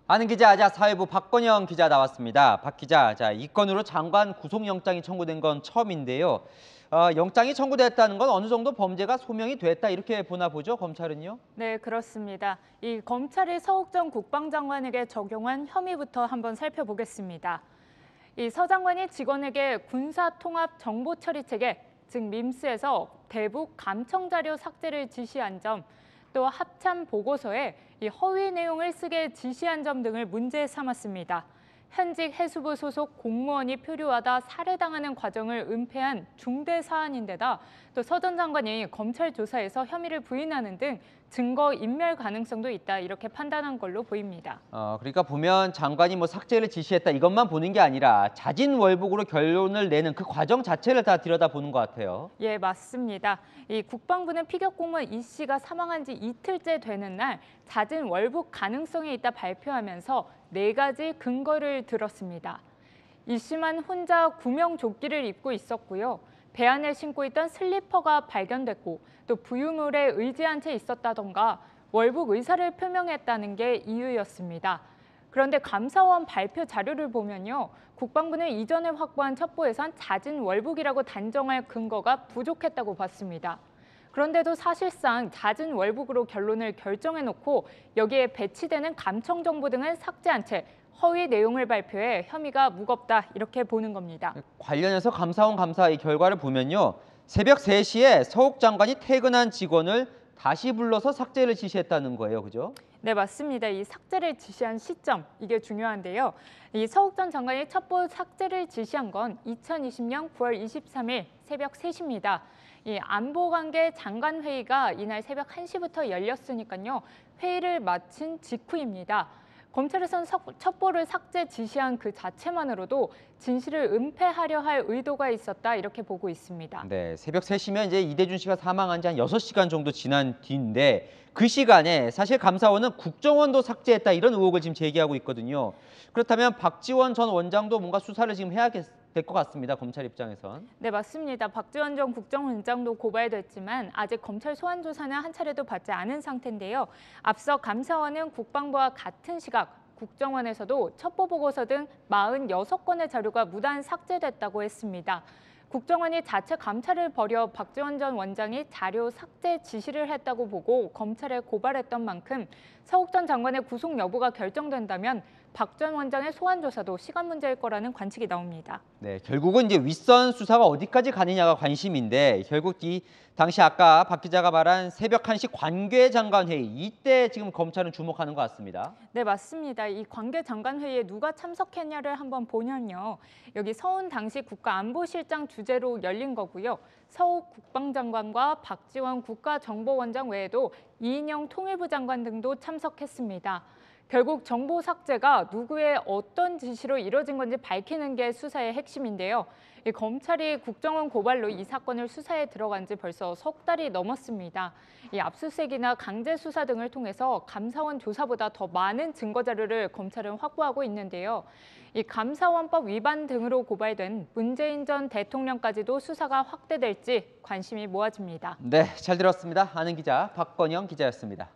아는 기자, 사회부 박건영 기자 나왔습니다. 박 기자, 이 건으로 장관 구속영장이 청구된 건 처음인데요. 영장이 청구됐다는 건 어느 정도 범죄가 소명이 됐다 이렇게 보나 보죠, 검찰은요? 네, 그렇습니다. 이 검찰이 서욱 전 국방장관에게 적용한 혐의부터 한번 살펴보겠습니다. 이 서 장관이 직원에게 군사통합정보처리체계, 즉 밈스에서 대북 감청자료 삭제를 지시한 점, 또 합참 보고서에 이 허위 내용을 쓰게 지시한 점 등을 문제 삼았습니다. 현직 해수부 소속 공무원이 표류하다 살해당하는 과정을 은폐한 중대 사안인데다 또 서 전 장관이 검찰 조사에서 혐의를 부인하는 등 증거 인멸 가능성도 있다 이렇게 판단한 걸로 보입니다. 그러니까 보면 장관이 뭐 삭제를 지시했다 이것만 보는 게 아니라 자진월북으로 결론을 내는 그 과정 자체를 다 들여다보는 것 같아요. 예, 맞습니다. 이 국방부는 피격 공무원 이 씨가 사망한 지 이틀째 되는 날 잦은 월북 가능성이 있다 발표하면서 4가지 근거를 들었습니다. 이 씨만 혼자 구명조끼를 입고 있었고요. 배 안에 신고 있던 슬리퍼가 발견됐고 또 부유물에 의지한 채 있었다던가 월북 의사를 표명했다는 게 이유였습니다. 그런데 감사원 발표 자료를 보면요. 국방부는 이전에 확보한 첩보에선 잦은 월북이라고 단정할 근거가 부족했다고 봤습니다. 그런데도 사실상 잦은 월북으로 결론을 결정해놓고 여기에 배치되는 감청 정보 등은 삭제한 채 허위 내용을 발표해 혐의가 무겁다 이렇게 보는 겁니다. 관련해서 감사원 감사 이 결과를 보면요. 새벽 3시에 서욱 장관이 퇴근한 직원을 다시 불러서 삭제를 지시했다는 거예요. 그죠? 네, 맞습니다. 이 삭제를 지시한 시점, 이게 중요한데요. 이 서욱 전 장관이 첩보 삭제를 지시한 건 2020년 9월 23일 새벽 3시입니다. 이 안보관계 장관회의가 이날 새벽 1시부터 열렸으니까요. 회의를 마친 직후입니다. 검찰에선 첩보를 삭제 지시한 그 자체만으로도 진실을 은폐하려 할 의도가 있었다 이렇게 보고 있습니다. 네, 새벽 3시면 이제 이대준 씨가 사망한 지 한 6시간 정도 지난 뒤인데 그 시간에 사실 감사원은 국정원도 삭제했다 이런 의혹을 지금 제기하고 있거든요. 그렇다면 박지원 전 원장도 뭔가 수사를 지금 해야 될 것 같습니다. 검찰 입장에선. 네, 맞습니다. 박지원 전 국정원장도 고발됐지만 아직 검찰 소환 조사는 한 차례도 받지 않은 상태인데요. 앞서 감사원은 국방부와 같은 시각 국정원에서도 첩보 보고서 등 46건의 자료가 무단 삭제됐다고 했습니다. 국정원이 자체 감찰을 벌여 박지원 전 원장이 자료 삭제 지시를 했다고 보고 검찰에 고발했던 만큼 서욱 전 장관의 구속 여부가 결정된다면 박 전 원장의 소환 조사도 시간 문제일 거라는 관측이 나옵니다. 네, 결국은 이제 윗선 수사가 어디까지 가느냐가 관심인데 결국 이 당시 아까 박 기자가 말한 새벽 1시 관계장관회의 이때 지금 검찰은 주목하는 것 같습니다. 네, 맞습니다. 이 관계장관회의에 누가 참석했냐를 한번 보면요. 여기 서훈 당시 국가안보실장 주재로 열린 거고요. 서욱 국방장관과 박지원 국가정보원장 외에도 이인영 통일부 장관 등도 참석했습니다. 결국 정보 삭제가 누구의 어떤 지시로 이뤄진 건지 밝히는 게 수사의 핵심인데요. 이 검찰이 국정원 고발로 이 사건을 수사에 들어간 지 벌써 석 달이 넘었습니다. 이 압수수색이나 강제 수사 등을 통해서 감사원 조사보다 더 많은 증거 자료를 검찰은 확보하고 있는데요. 이 감사원법 위반 등으로 고발된 문재인 전 대통령까지도 수사가 확대될지 관심이 모아집니다. 네, 잘 들었습니다. 아는 기자 박건영 기자였습니다.